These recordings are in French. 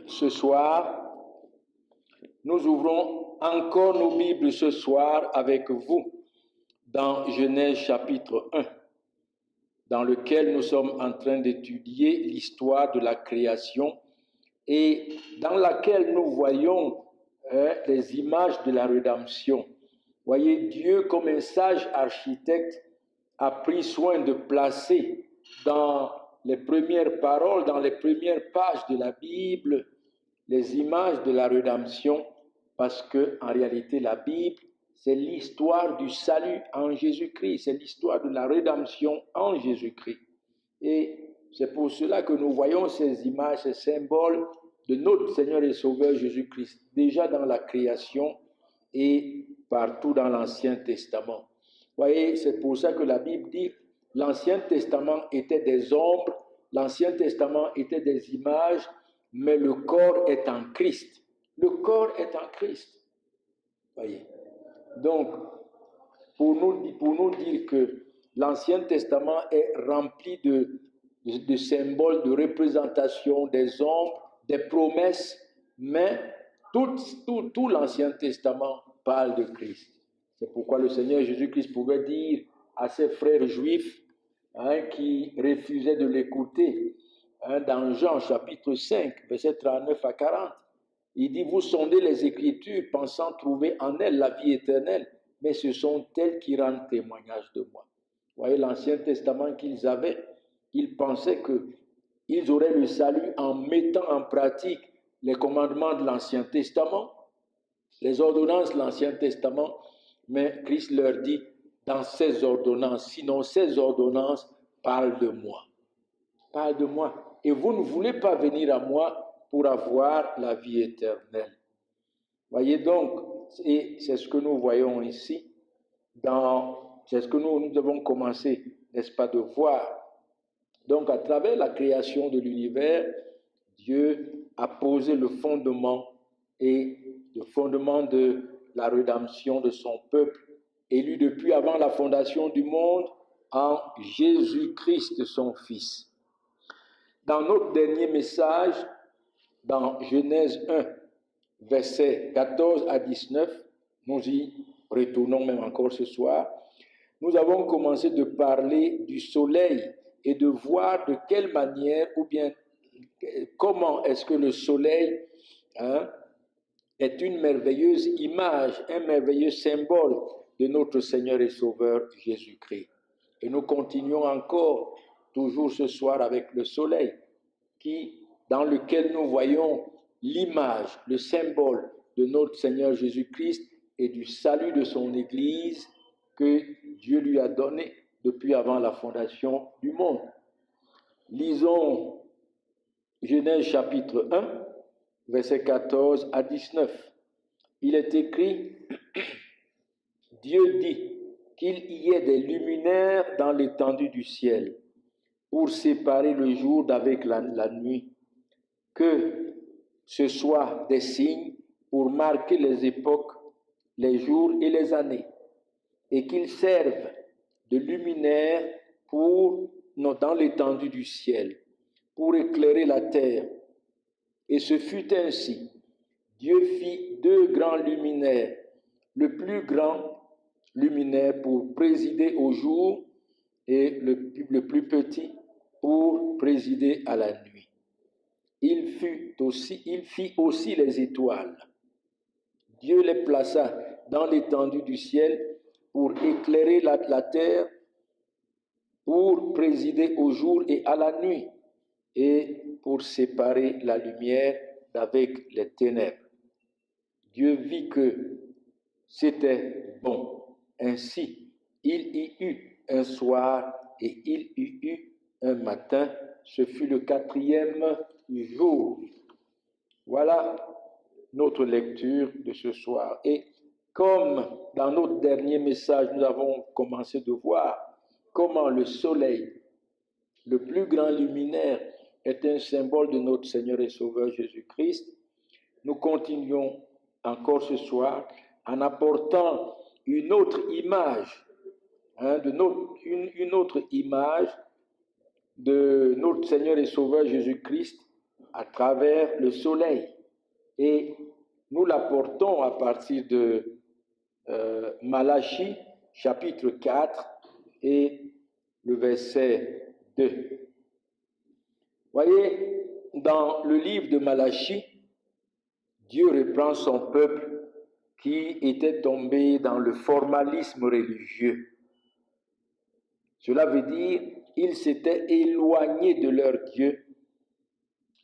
Ce soir, nous ouvrons encore nos Bibles ce soir avec vous dans Genèse chapitre 1, dans lequel nous sommes en train d'étudier l'histoire de la création et dans laquelle nous voyons les images de la rédemption. Voyez, Dieu, comme un sage architecte, a pris soin de placer dans les premières paroles, dans les premières pages de la Bible, les images de la rédemption, parce que en réalité, la Bible, c'est l'histoire du salut en Jésus-Christ, c'est l'histoire de la rédemption en Jésus-Christ. Et c'est pour cela que nous voyons ces images, ces symboles de notre Seigneur et Sauveur Jésus-Christ, déjà dans la création et partout dans l'Ancien Testament. Vous voyez, c'est pour ça que la Bible dit l'Ancien Testament était des ombres, l'Ancien Testament était des images, mais le corps est en Christ. Le corps est en Christ. Voyez. Donc, pour nous dire que l'Ancien Testament est rempli de symboles, de représentations, des ombres, des promesses, mais tout l'Ancien Testament parle de Christ. C'est pourquoi le Seigneur Jésus-Christ pouvait dire à ses frères juifs qui refusaient de l'écouter, dans Jean chapitre 5, versets 39 à 40, il dit, vous sondez les Écritures pensant trouver en elles la vie éternelle, mais ce sont elles qui rendent témoignage de moi. Vous voyez, l'Ancien Testament qu'ils avaient, ils pensaient qu'ils auraient le salut en mettant en pratique les commandements de l'Ancien Testament, les ordonnances de l'Ancien Testament, mais Christ leur dit, dans ces ordonnances, sinon ces ordonnances parlent de moi. Parlent de moi. Et vous ne voulez pas venir à moi pour avoir la vie éternelle. Voyez donc, et c'est ce que nous voyons ici, c'est ce que nous devons commencer, n'est-ce pas, de voir. Donc, à travers la création de l'univers, Dieu a posé le fondement de la rédemption de son peuple, élu depuis avant la fondation du monde, en Jésus-Christ, son Fils. Dans notre dernier message, dans Genèse 1, versets 14 à 19, nous y retournons même encore ce soir, nous avons commencé de parler du soleil et de voir de quelle manière ou bien comment est-ce que le soleil est une merveilleuse image, un merveilleux symbole de notre Seigneur et Sauveur Jésus-Christ. Et nous continuons encore, toujours ce soir, avec le soleil, dans lequel nous voyons l'image, le symbole de notre Seigneur Jésus-Christ et du salut de son Église que Dieu lui a donné depuis avant la fondation du monde. Lisons Genèse chapitre 1, versets 14 à 19. Il est écrit, Dieu dit qu'il y ait des luminaires dans l'étendue du ciel pour séparer le jour d'avec la nuit, que ce soit des signes pour marquer les époques, les jours et les années, et qu'ils servent de luminaires dans l'étendue du ciel, pour éclairer la terre. Et ce fut ainsi. Dieu fit 2 grands luminaires, le plus grand luminaire pour présider au jour et le plus petit pour présider à la nuit. Il fit aussi les étoiles. Dieu les plaça dans l'étendue du ciel pour éclairer la terre, pour présider au jour et à la nuit, et pour séparer la lumière d'avec les ténèbres. Dieu vit que c'était bon. Ainsi, il y eut un soir et il y eut un matin. Ce fut le 4e jour. Voilà notre lecture de ce soir. Et comme dans notre dernier message, nous avons commencé de voir comment le soleil, le plus grand luminaire, est un symbole de notre Seigneur et Sauveur Jésus-Christ, nous continuons encore ce soir en apportant une autre image, une autre image de notre Seigneur et Sauveur Jésus-Christ à travers le soleil. Et nous l'apportons à partir de Malachie, chapitre 4 et le verset 2. Voyez, dans le livre de Malachie, Dieu reprend son peuple qui était tombé dans le formalisme religieux. Cela veut dire qu'ils s'étaient éloignés de leur Dieu.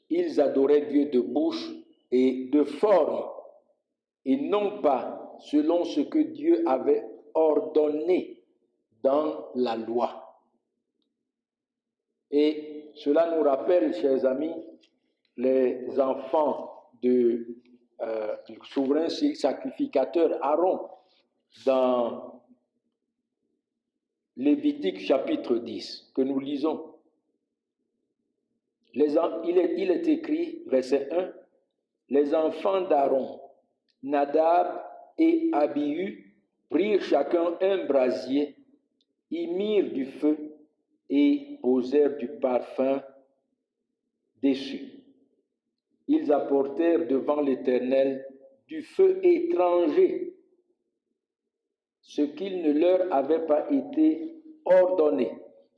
Ils adoraient Dieu de bouche et de forme, et non pas selon ce que Dieu avait ordonné dans la loi. Et cela nous rappelle, chers amis, les enfants du souverain sacrificateur Aaron dans Lévitique chapitre 10 que nous lisons. Il est écrit, verset 1, les enfants d'Aaron, Nadab et Abihu, prirent chacun un brasier, y mirent du feu et posèrent du parfum dessus. Ils apportèrent devant l'Éternel du feu étranger, ce qu'il ne leur avait pas été ordonné.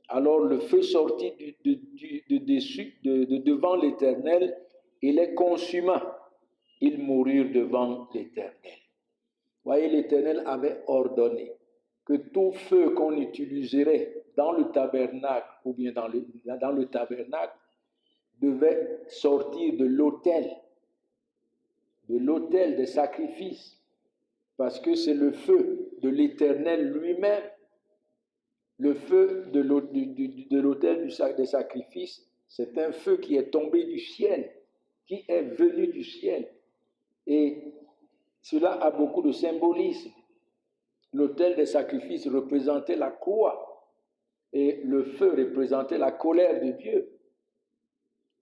Alors le feu sortit de devant l'Éternel et les consuma. Ils moururent devant l'Éternel. Voyez, l'Éternel avait ordonné que tout feu qu'on utiliserait dans le tabernacle ou bien dans le tabernacle devait sortir de l'autel des sacrifices, parce que c'est le feu de l'Éternel lui-même. Le feu de l'autel des sacrifices, c'est un feu qui est tombé du ciel, qui est venu du ciel. Et cela a beaucoup de symbolisme. L'autel des sacrifices représentait la croix et le feu représentait la colère de Dieu.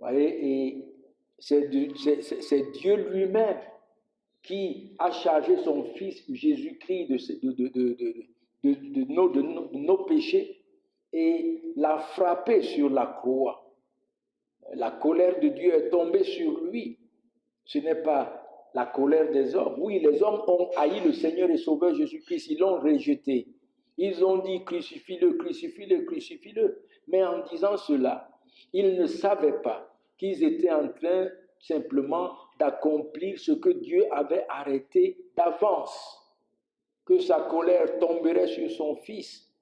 Vous voyez, et c'est Dieu lui-même qui a chargé son Fils Jésus-Christ de nos péchés et l'a frappé sur la croix. La colère de Dieu est tombée sur lui. Ce n'est pas la colère des hommes. Oui, les hommes ont haï le Seigneur et Sauveur Jésus-Christ, ils l'ont rejeté. Ils ont dit crucifie-le, crucifie-le, crucifie-le. Mais en disant cela, ils ne savaient pas qu'ils étaient en train simplement d'accomplir ce que Dieu avait arrêté d'avance, que sa colère tomberait sur son Fils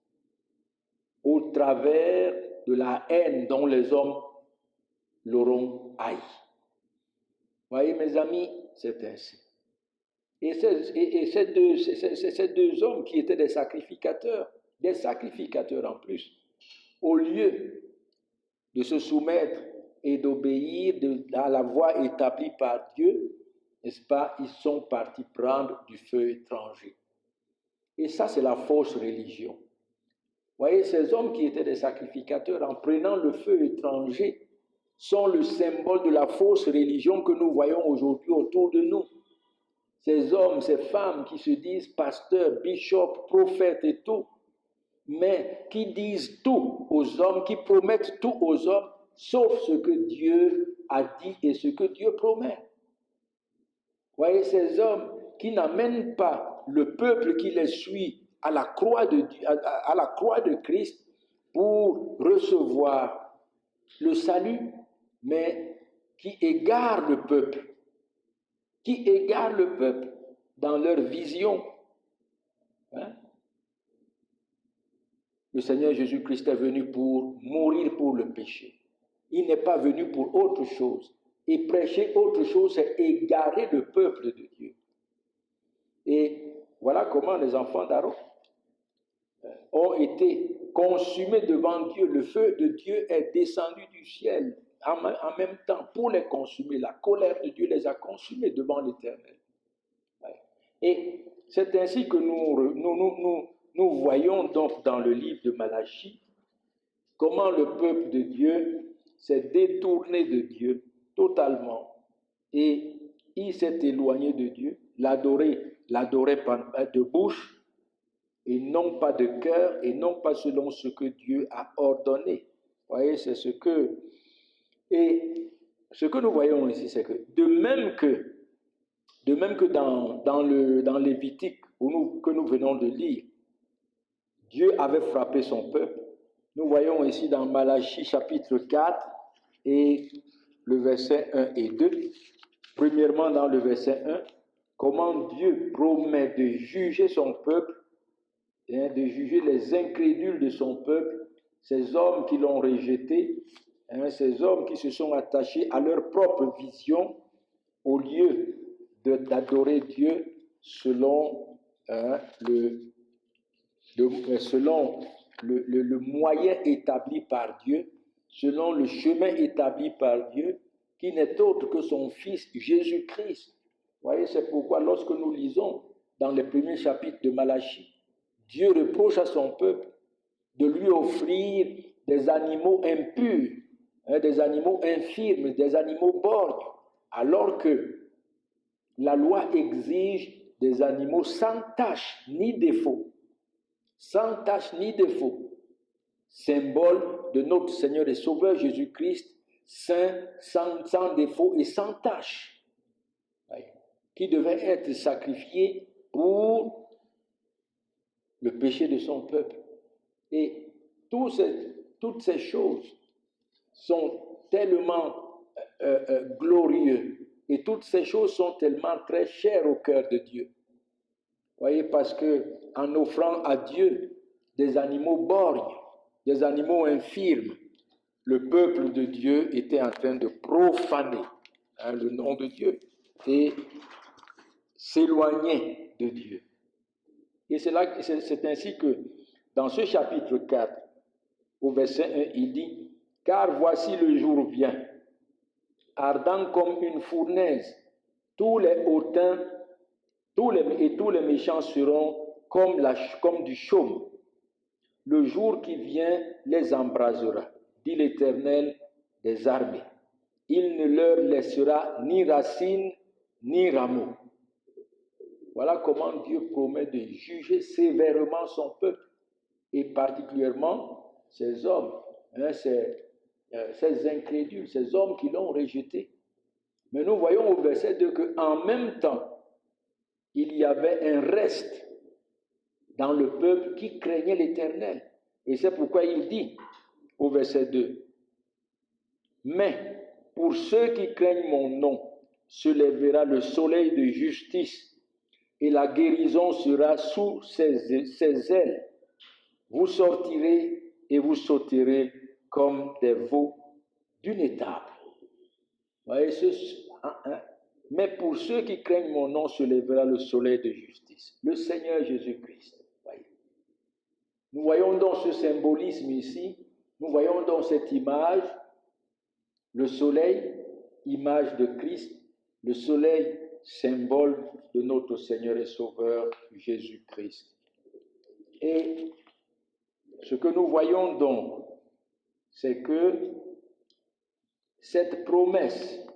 au travers de la haine dont les hommes l'auront haï. Voyez, mes amis, c'est ainsi. Et ces deux hommes qui étaient des sacrificateurs en plus, au lieu de se soumettre et d'obéir à la voie établie par Dieu, n'est-ce pas, ils sont partis prendre du feu étranger. Et ça, c'est la fausse religion. Vous voyez, ces hommes qui étaient des sacrificateurs, en prenant le feu étranger, sont le symbole de la fausse religion que nous voyons aujourd'hui autour de nous. Ces hommes, ces femmes qui se disent pasteurs, bishops, prophètes et tout, mais qui disent tout aux hommes, qui promettent tout aux hommes, sauf ce que Dieu a dit et ce que Dieu promet. Vous voyez, ces hommes qui n'amènent pas le peuple qui les suit à la croix de Christ pour recevoir le salut, mais qui égarent le peuple, dans leur vision. Hein? Le Seigneur Jésus-Christ est venu pour mourir pour le péché. Il n'est pas venu pour autre chose. Et prêcher autre chose, c'est égarer le peuple de Dieu. Et voilà comment les enfants d'Aaron ont été consumés devant Dieu. Le feu de Dieu est descendu du ciel en même temps pour les consumer. La colère de Dieu les a consumés devant l'Éternel. Et c'est ainsi que nous voyons donc dans le livre de Malachie comment le peuple de Dieu s'est détourné de Dieu totalement et il s'est éloigné de Dieu, l'adorait de bouche et non pas de cœur et non pas selon ce que Dieu a ordonné. Vous voyez, c'est ce que... Et ce que nous voyons ici, c'est que de même que dans Lévitique que nous venons de lire, Dieu avait frappé son peuple. Nous voyons ici dans Malachie chapitre 4 et le verset 1 et 2. Premièrement, dans le verset 1, comment Dieu promet de juger son peuple, de juger les incrédules de son peuple, ces hommes qui l'ont rejeté, ces hommes qui se sont attachés à leur propre vision au lieu d'adorer Dieu selon le moyen établi par Dieu, selon le chemin établi par Dieu, qui n'est autre que son Fils Jésus-Christ. Vous voyez, c'est pourquoi lorsque nous lisons dans les premiers chapitres de Malachie, Dieu reproche à son peuple de lui offrir des animaux impurs, des animaux infirmes, des animaux borgnes, alors que la loi exige des animaux sans tache ni défaut. Sans tache ni défaut, symbole de notre Seigneur et Sauveur Jésus-Christ, saint, sans défaut et sans tache, qui devait être sacrifié pour le péché de son peuple. Et toutes ces choses sont tellement glorieuses et toutes ces choses sont tellement très chères au cœur de Dieu. Voyez, parce qu'en offrant à Dieu des animaux borgnes, des animaux infirmes, le peuple de Dieu était en train de profaner le nom de Dieu et s'éloigner de Dieu. Et c'est ainsi que dans ce chapitre 4, au verset 1, il dit « Car voici le jour vient, ardent comme une fournaise, tous les hautains tous les méchants seront comme du chaume. Le jour qui vient les embrasera, dit l'Éternel des armées. Il ne leur laissera ni racine ni rameau. » Voilà comment Dieu promet de juger sévèrement son peuple, et particulièrement ces hommes, ces incrédules, ces hommes qui l'ont rejeté. Mais nous voyons au verset 2 qu'en même temps, il y avait un reste dans le peuple qui craignait l'Éternel. Et c'est pourquoi il dit au verset 2, « Mais pour ceux qui craignent mon nom, se lèvera le soleil de justice, et la guérison sera sous ses ailes. Vous sortirez et vous sauterez comme des veaux d'une étable. » Vous voyez, mais pour ceux qui craignent mon nom, se lèvera le soleil de justice. Le Seigneur Jésus-Christ. Voyez. Nous voyons donc ce symbolisme ici, nous voyons donc cette image, le soleil, image de Christ, le soleil, symbole de notre Seigneur et Sauveur Jésus-Christ. Et ce que nous voyons donc, c'est que cette promesse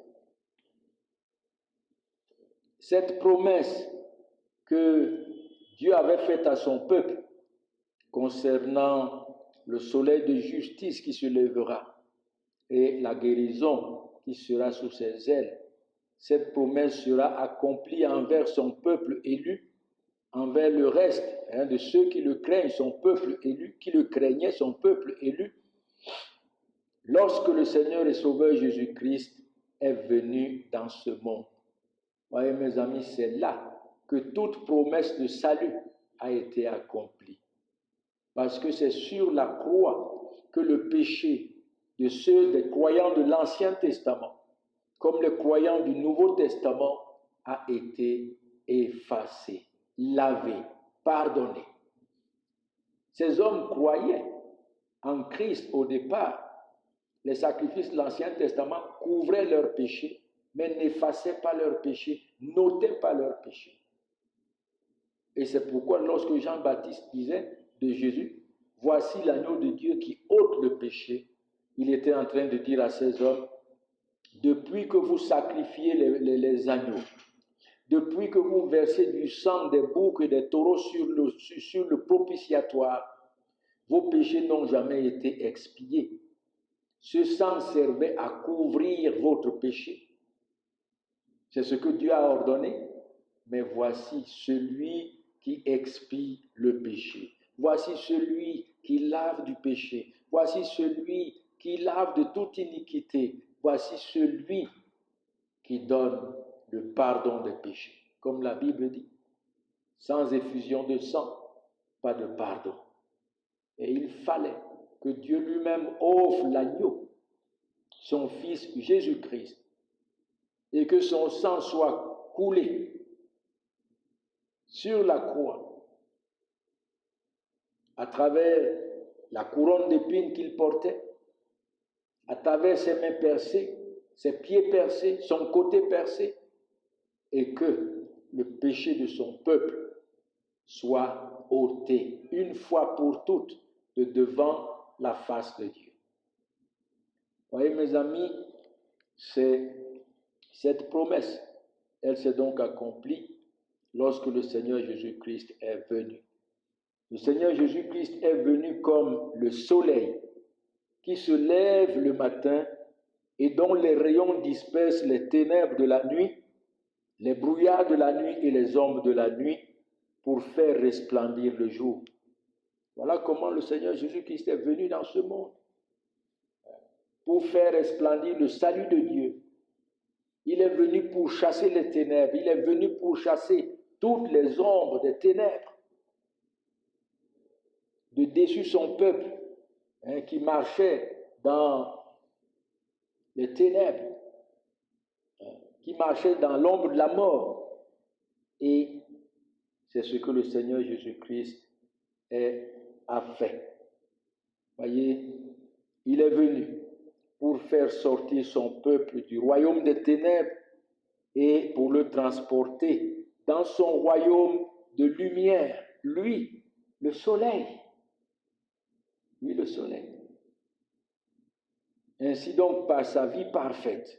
que Dieu avait faite à son peuple concernant le soleil de justice qui se lèvera et la guérison qui sera sous ses ailes, cette promesse sera accomplie envers son peuple élu, envers le reste de ceux qui le craignent, son peuple élu, qui le craignait, son peuple élu, lorsque le Seigneur et Sauveur Jésus-Christ est venu dans ce monde. Voyez, mes amis, c'est là que toute promesse de salut a été accomplie. Parce que c'est sur la croix que le péché de ceux des croyants de l'Ancien Testament, comme les croyants du Nouveau Testament, a été effacé, lavé, pardonné. Ces hommes croyaient en Christ au départ. Les sacrifices de l'Ancien Testament couvraient leurs péchés, mais n'effaçaient pas leurs péchés, n'ôtaient pas leurs péchés. Et c'est pourquoi lorsque Jean-Baptiste disait de Jésus, « Voici l'agneau de Dieu qui ôte le péché », il était en train de dire à ces hommes, depuis que vous sacrifiez les agneaux, depuis que vous versez du sang des boucs et des taureaux sur le propitiatoire, vos péchés n'ont jamais été expiés. Ce sang servait à couvrir votre péché. C'est ce que Dieu a ordonné. Mais voici celui qui expie le péché. Voici celui qui lave du péché. Voici celui qui lave de toute iniquité. Voici celui qui donne le pardon des péchés. Comme la Bible dit, sans effusion de sang, pas de pardon. Et il fallait que Dieu lui-même offre l'agneau, son Fils Jésus-Christ, et que son sang soit coulé sur la croix, à travers la couronne d'épines qu'il portait, à travers ses mains percées, ses pieds percés, son côté percé, et que le péché de son peuple soit ôté une fois pour toutes de devant la face de Dieu. Voyez mes amis, c'est cette promesse, elle s'est donc accomplie lorsque le Seigneur Jésus-Christ est venu. Le Seigneur Jésus-Christ est venu comme le soleil qui se lève le matin et dont les rayons dispersent les ténèbres de la nuit, les brouillards de la nuit et les ombres de la nuit pour faire resplendir le jour. Voilà comment le Seigneur Jésus-Christ est venu dans ce monde, pour faire resplendir le salut de Dieu. Il est venu pour chasser les ténèbres, il est venu pour chasser toutes les ombres des ténèbres de dessus son peuple qui marchait dans les ténèbres, qui marchait dans l'ombre de la mort. Et c'est ce que le Seigneur Jésus-Christ a fait. Voyez, il est venu pour faire sortir son peuple du royaume des ténèbres et pour le transporter dans son royaume de lumière, lui, le soleil. Lui, le soleil. Ainsi donc, par sa vie parfaite,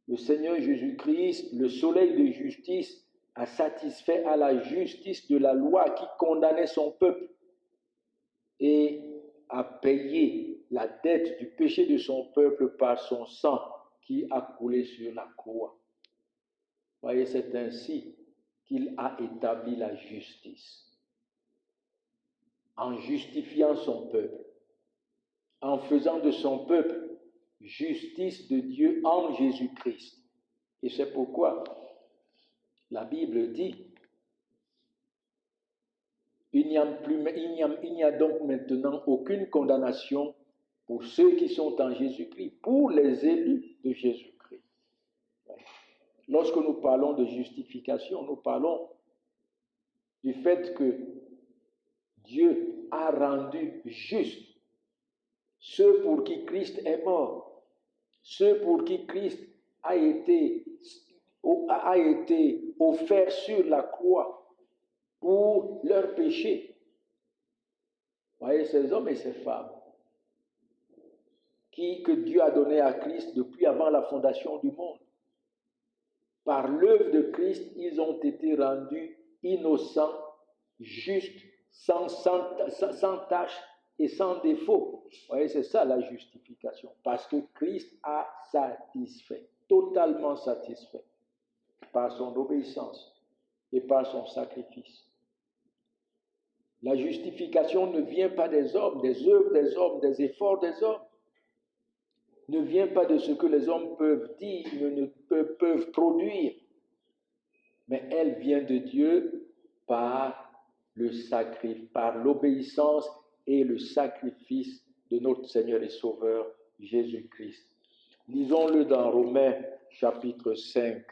le Seigneur Jésus-Christ, le soleil de justice, a satisfait à la justice de la loi qui condamnait son peuple et a payé la dette du péché de son peuple par son sang qui a coulé sur la croix. Voyez, c'est ainsi qu'il a établi la justice. En justifiant son peuple, en faisant de son peuple justice de Dieu en Jésus-Christ. Et c'est pourquoi la Bible dit, il n'y a donc maintenant aucune condamnation pour ceux qui sont en Jésus-Christ, pour les élus de Jésus-Christ. Lorsque nous parlons de justification, nous parlons du fait que Dieu a rendu juste ceux pour qui Christ est mort, ceux pour qui Christ a été offert sur la croix pour leurs péchés. Voyez, ces hommes et ces femmes que Dieu a donné à Christ depuis avant la fondation du monde. Par l'œuvre de Christ, ils ont été rendus innocents, justes, sans tache et sans défaut. Vous voyez, c'est ça la justification. Parce que Christ a satisfait, totalement satisfait, par son obéissance et par son sacrifice. La justification ne vient pas des hommes, des œuvres des hommes, des efforts des hommes. Ne vient pas de ce que les hommes peuvent dire, peuvent produire. Mais elle vient de Dieu par l'obéissance et le sacrifice de notre Seigneur et Sauveur Jésus-Christ. Lisons-le dans Romains chapitre 5.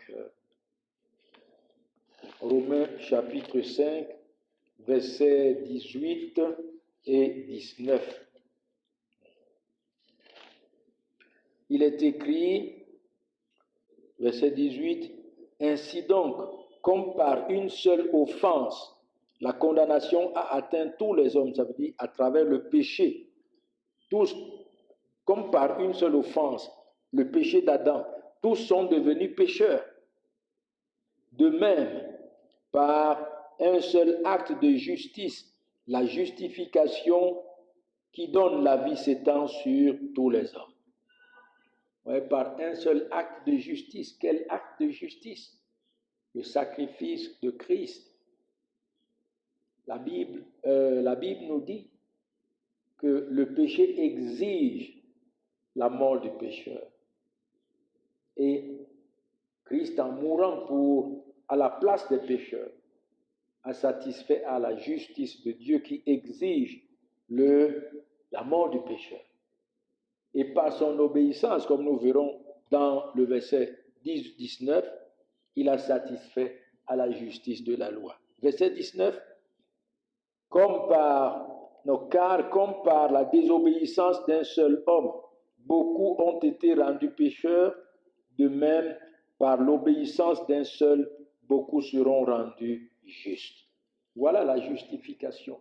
Romains chapitre 5, versets 18 et 19. Il est écrit, verset 18, « Ainsi donc, comme par une seule offense, la condamnation a atteint tous les hommes, ça veut dire à travers le péché. Tous, comme par une seule offense, le péché d'Adam, tous sont devenus pécheurs. De même, par un seul acte de justice, la justification qui donne la vie s'étend sur tous les hommes. » Ouais, par un seul acte de justice. Quel acte de justice? Le sacrifice de Christ. La Bible nous dit que le péché exige la mort du pécheur. Et Christ, en mourant à la place des pécheurs, a satisfait à la justice de Dieu qui exige la mort du pécheur. Et par son obéissance, comme nous verrons dans le verset 19, il a satisfait à la justice de la loi. Verset 19, car comme par la désobéissance d'un seul homme, beaucoup ont été rendus pécheurs, de même, par l'obéissance d'un seul, beaucoup seront rendus justes. Voilà la justification.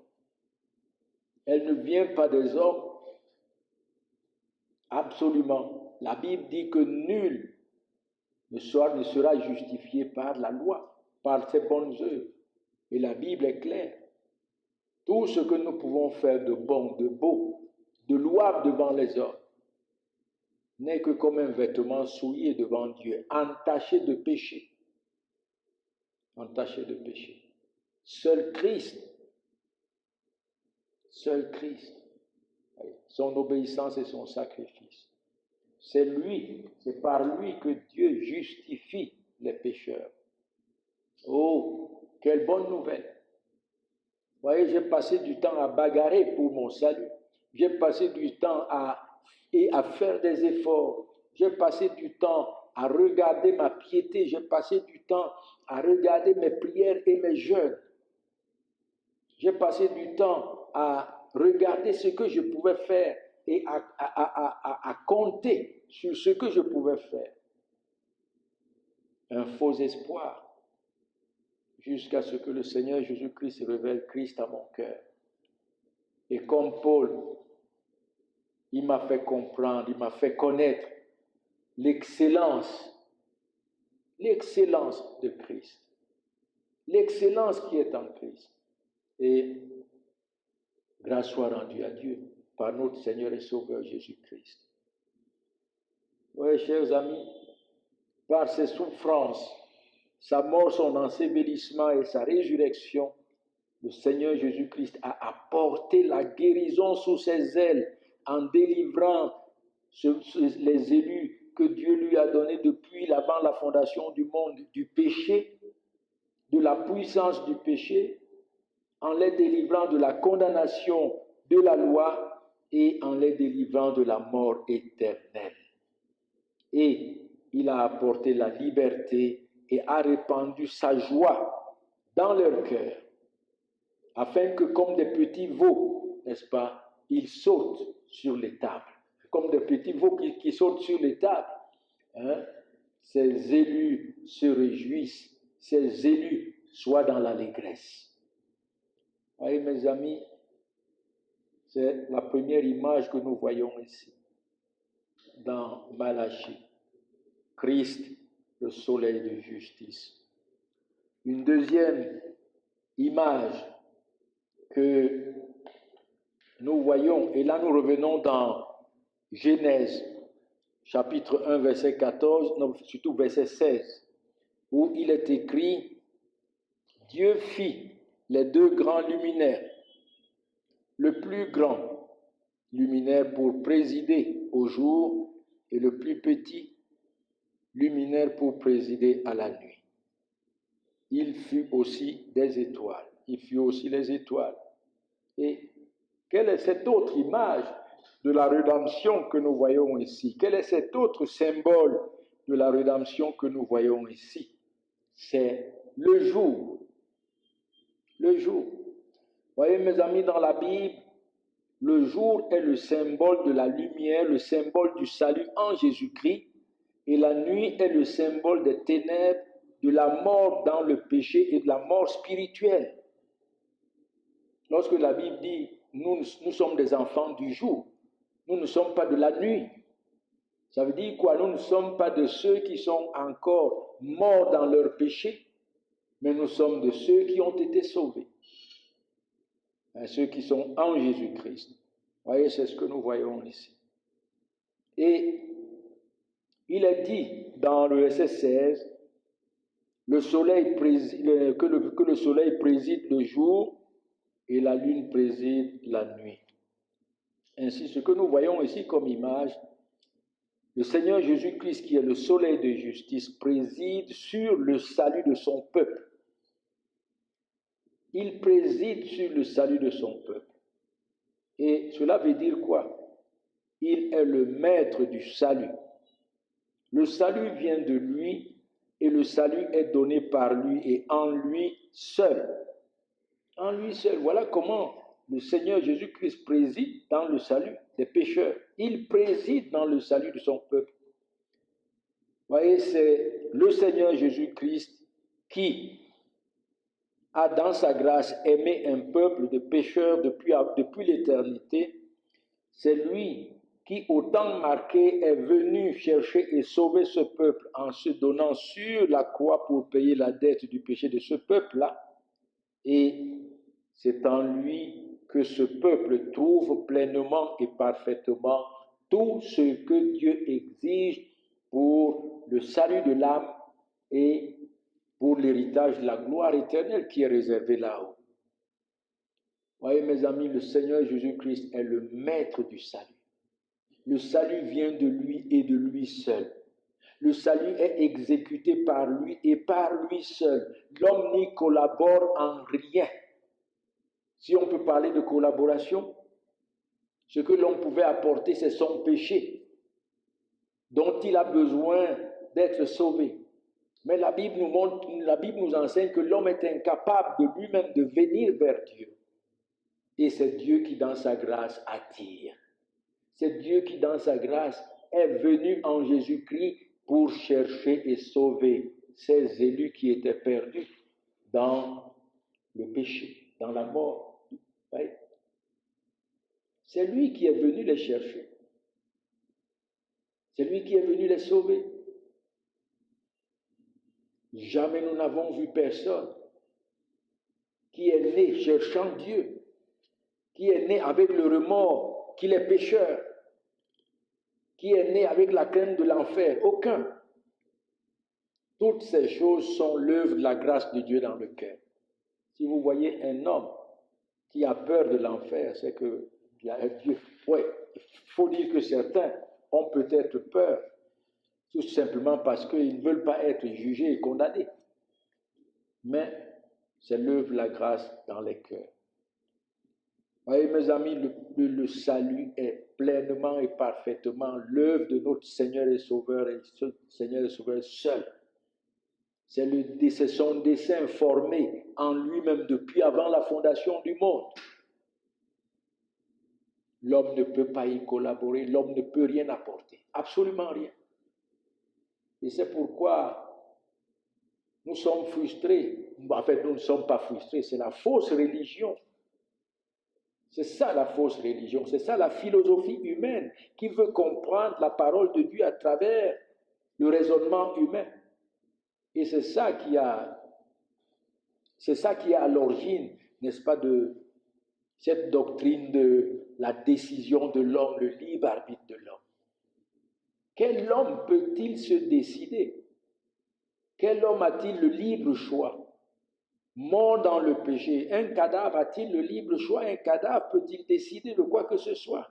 Elle ne vient pas des hommes. Absolument. La Bible dit que nul ne sera justifié par la loi, par ses bonnes œuvres. Et la Bible est claire. Tout ce que nous pouvons faire de bon, de beau, de louable devant les hommes, n'est que comme un vêtement souillé devant Dieu, entaché de péché. Entaché de péché. Seul Christ, son obéissance et son sacrifice. C'est par lui que Dieu justifie les pécheurs. Oh, quelle bonne nouvelle! Vous voyez, j'ai passé du temps à bagarrer pour mon salut. J'ai passé du temps à faire des efforts. J'ai passé du temps à regarder ma piété. J'ai passé du temps à regarder mes prières et mes jeûnes. J'ai passé du temps à regarder ce que je pouvais faire et à compter sur ce que je pouvais faire. Un faux espoir. Jusqu'à ce que le Seigneur Jésus-Christ révèle Christ à mon cœur. Et comme Paul, il m'a fait comprendre, il m'a fait connaître l'excellence de Christ. L'excellence qui est en Christ. Et grâce soit rendue à Dieu par notre Seigneur et Sauveur Jésus-Christ. Oui, chers amis, par ses souffrances, sa mort, son ensevelissement et sa résurrection, le Seigneur Jésus-Christ a apporté la guérison sous ses ailes en délivrant les élus que Dieu lui a donnés depuis avant la fondation du monde du péché, de la puissance du péché, en les délivrant de la condamnation de la loi et en les délivrant de la mort éternelle. Et il a apporté la liberté et a répandu sa joie dans leur cœur, afin que comme des petits veaux, n'est-ce pas, ils sautent sur les tables. Comme des petits veaux qui sautent sur les tables. Hein? Ces élus se réjouissent, ces élus soient dans l'allégresse. Voyez mes amis, c'est la première image que nous voyons ici, dans Malachie. Christ, le soleil de justice. Une deuxième image que nous voyons, et là nous revenons dans Genèse, chapitre 1, verset 14, non, surtout verset 16, où il est écrit, Dieu fit les deux grands luminaires, le plus grand luminaire pour présider au jour et le plus petit luminaire pour présider à la nuit. Il fut aussi des étoiles. Il fut aussi les étoiles. Et quelle est cette autre image de la rédemption que nous voyons ici? Quel est cet autre symbole de la rédemption que nous voyons ici? C'est le jour. Le jour. Vous voyez, mes amis, dans la Bible, le jour est le symbole de la lumière, le symbole du salut en Jésus-Christ, et la nuit est le symbole des ténèbres, de la mort dans le péché et de la mort spirituelle. Lorsque la Bible dit nous sommes des enfants du jour, nous ne sommes pas de la nuit. Ça veut dire quoi? Nous ne sommes pas de ceux qui sont encore morts dans leur péché, mais nous sommes de ceux qui ont été sauvés. Ceux qui sont en Jésus-Christ. Vous voyez, c'est ce que nous voyons ici. Et Il est dit dans le verset 16, que le soleil préside le jour et la lune préside la nuit. Ainsi, ce que nous voyons ici comme image, le Seigneur Jésus-Christ, qui est le soleil de justice, préside sur le salut de son peuple. Il préside sur le salut de son peuple. Et cela veut dire quoi? Il est le maître du salut. Le salut vient de lui et le salut est donné par lui et en lui seul. En lui seul. Voilà comment le Seigneur Jésus-Christ préside dans le salut des pécheurs. Il préside dans le salut de son peuple. Vous voyez, c'est le Seigneur Jésus-Christ qui a dans sa grâce aimé un peuple de pécheurs depuis l'éternité. C'est lui qui, au temps marqué, est venu chercher et sauver ce peuple en se donnant sur la croix pour payer la dette du péché de ce peuple-là. Et c'est en lui que ce peuple trouve pleinement et parfaitement tout ce que Dieu exige pour le salut de l'âme et pour l'héritage de la gloire éternelle qui est réservé là-haut. Voyez mes amis, le Seigneur Jésus-Christ est le maître du salut. Le salut vient de lui et de lui seul. Le salut est exécuté par lui et par lui seul. L'homme n'y collabore en rien. Si on peut parler de collaboration, ce que l'homme pouvait apporter, c'est son péché, dont il a besoin d'être sauvé. Mais la Bible nous enseigne que l'homme est incapable de lui-même de venir vers Dieu. Et c'est Dieu qui, dans sa grâce, attire. C'est Dieu qui, dans sa grâce, est venu en Jésus-Christ pour chercher et sauver ces élus qui étaient perdus dans le péché, dans la mort. Oui. C'est lui qui est venu les chercher. C'est lui qui est venu les sauver. Jamais nous n'avons vu personne qui est né cherchant Dieu, qui est né avec le remords qu'il est pécheur, qui est né avec la crainte de l'enfer. Aucun. Toutes ces choses sont l'œuvre de la grâce de Dieu dans le cœur. Si vous voyez un homme qui a peur de l'enfer, c'est qu'il y a un Dieu. Oui, il faut dire que certains ont peut-être peur, tout simplement parce qu'ils ne veulent pas être jugés et condamnés. Mais c'est l'œuvre de la grâce dans les cœurs. Voyez, mes amis, le salut est pleinement et parfaitement l'œuvre de notre Seigneur et Sauveur seul. C'est son dessein formé en lui-même depuis avant la fondation du monde. L'homme ne peut pas y collaborer, l'homme ne peut rien apporter, absolument rien. Et c'est pourquoi nous sommes frustrés. En fait, nous ne sommes pas frustrés, c'est la fausse religion. C'est ça la fausse religion, c'est ça la philosophie humaine qui veut comprendre la parole de Dieu à travers le raisonnement humain. Et c'est ça qui est à l'origine, n'est-ce pas, de cette doctrine de la décision de l'homme, le libre arbitre de l'homme. Quel homme peut-il se décider? Quel homme a-t-il le libre choix? Mort dans le péché, un cadavre a-t-il le libre choix? Un cadavre peut-il décider de quoi que ce soit?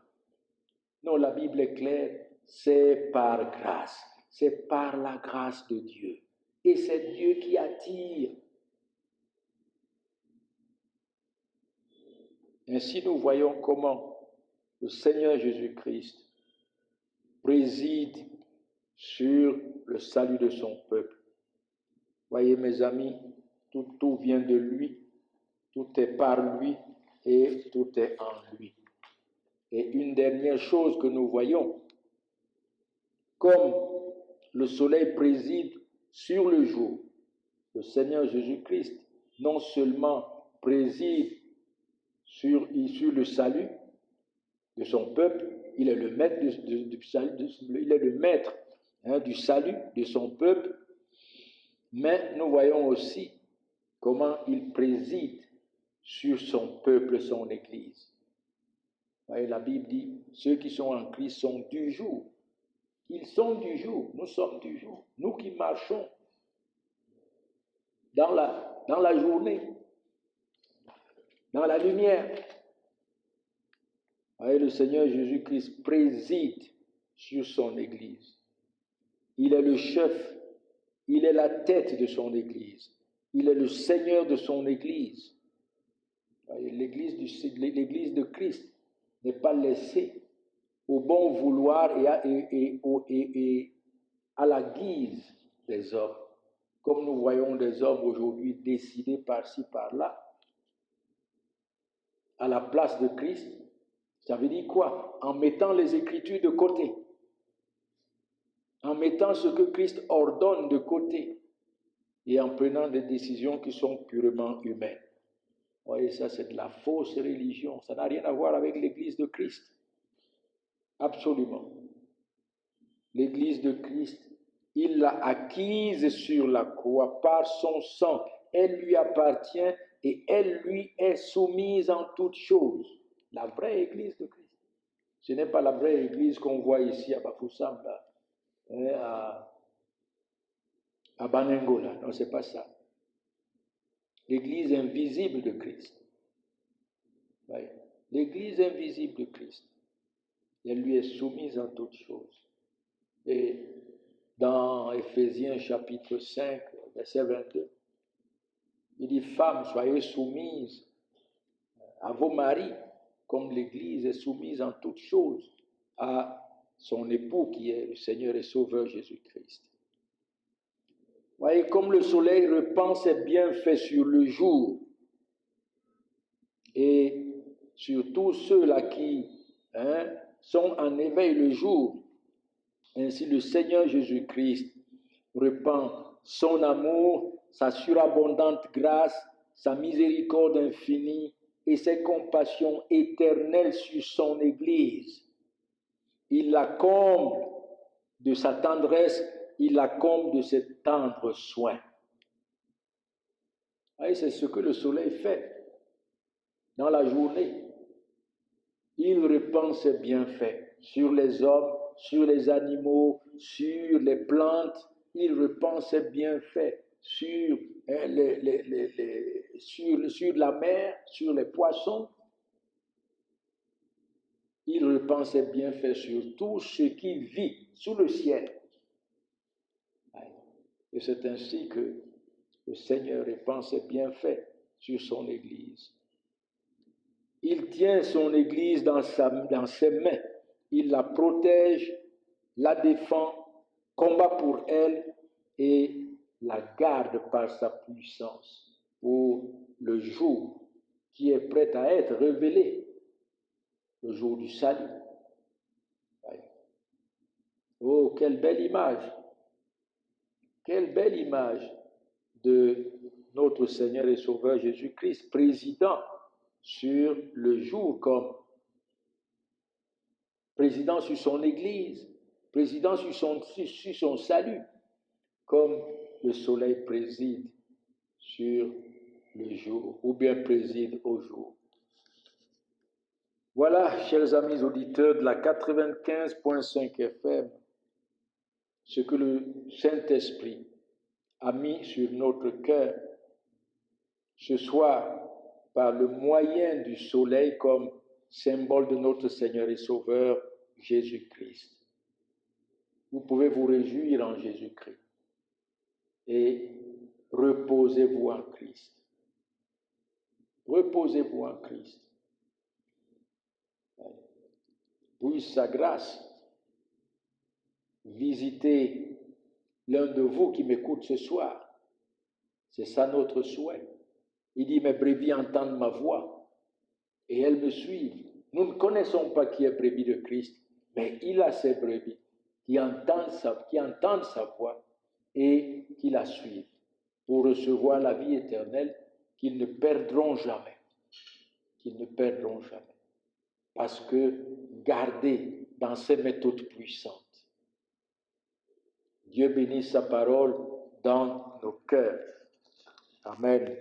Non, la Bible est claire, c'est par grâce, c'est par la grâce de Dieu. Et c'est Dieu qui attire. Ainsi, nous voyons comment le Seigneur Jésus-Christ préside sur le salut de son peuple. Voyez, mes amis, tout vient de lui, tout est par lui et tout est en lui. Et une dernière chose que nous voyons, comme le soleil préside sur le jour, le Seigneur Jésus-Christ non seulement préside sur le salut de son peuple, il est le maître du salut de son peuple, mais nous voyons aussi comment il préside sur son peuple, son Église. Voyez, la Bible dit, ceux qui sont en Christ sont du jour. Ils sont du jour, nous sommes du jour. Nous qui marchons dans la journée, dans la lumière. Voyez, le Seigneur Jésus-Christ préside sur son Église. Il est le chef, il est la tête de son Église. Il est le Seigneur de son Église. Voyez, l'Église de Christ n'est pas laissée au bon vouloir et à la guise des hommes. Comme nous voyons des hommes aujourd'hui décidés par-ci, par-là, à la place de Christ. Ça veut dire quoi? En mettant les Écritures de côté, en mettant ce que Christ ordonne de côté et en prenant des décisions qui sont purement humaines. Vous voyez, ça c'est de la fausse religion. Ça n'a rien à voir avec l'Église de Christ. Absolument. L'Église de Christ, il l'a acquise sur la croix par son sang. Elle lui appartient et elle lui est soumise en toutes choses. La vraie Église de Christ. Ce n'est pas la vraie Église qu'on voit ici à Bafoussam, à Banengola. Non, ce n'est pas ça. L'Église invisible de Christ. Oui. L'Église invisible de Christ. Elle lui est soumise en toutes choses. Et dans Éphésiens chapitre 5, verset 22, il dit, femmes, soyez soumises à vos maris, comme l'Église est soumise en toutes choses à son époux qui est le Seigneur et Sauveur Jésus-Christ. Voyez, comme le soleil répand ses bienfaits sur le jour et sur tous ceux-là qui sont en éveil le jour, ainsi le Seigneur Jésus-Christ répand son amour, sa surabondante grâce, sa miséricorde infinie et ses compassions éternelles sur son Église. Il la comble de sa tendresse, il la comble de ses tendres soins. Et c'est ce que le soleil fait dans la journée. Il répand ses bienfaits sur les hommes, sur les animaux, sur les plantes. Il répand ses bienfaits sur la mer, sur les poissons. Il répand ses bienfaits sur tout ce qui vit sous le ciel. Et c'est ainsi que le Seigneur répand ses bienfaits sur son Église. Il tient son Église dans ses mains. Il la protège, la défend, combat pour elle et la garde par sa puissance pour le jour qui est prêt à être révélé, le jour du salut. Oh, quelle belle image! Quelle belle image de notre Seigneur et Sauveur Jésus-Christ, président sur le jour comme président sur son Église, président sur son salut, comme le soleil préside sur le jour, ou bien préside au jour. Voilà, chers amis auditeurs de la 95.5 FM, ce que le Saint-Esprit a mis sur notre cœur ce soir par le moyen du soleil comme symbole de notre Seigneur et Sauveur Jésus-Christ. Vous pouvez vous réjouir en Jésus-Christ et reposez-vous en Christ. Reposez-vous en Christ. Puisse sa grâce visiter l'un de vous qui m'écoute ce soir. C'est ça notre souhait. Il dit, mes brebis entendent ma voix et elles me suivent. Nous ne connaissons pas qui est brebis de Christ, mais il a ses brebis qui entendent sa voix et qui la suivent pour recevoir la vie éternelle qu'ils ne perdront jamais. Qu'ils ne perdront jamais. Parce que gardés dans ses méthodes puissantes. Dieu bénisse sa parole dans nos cœurs. Amen.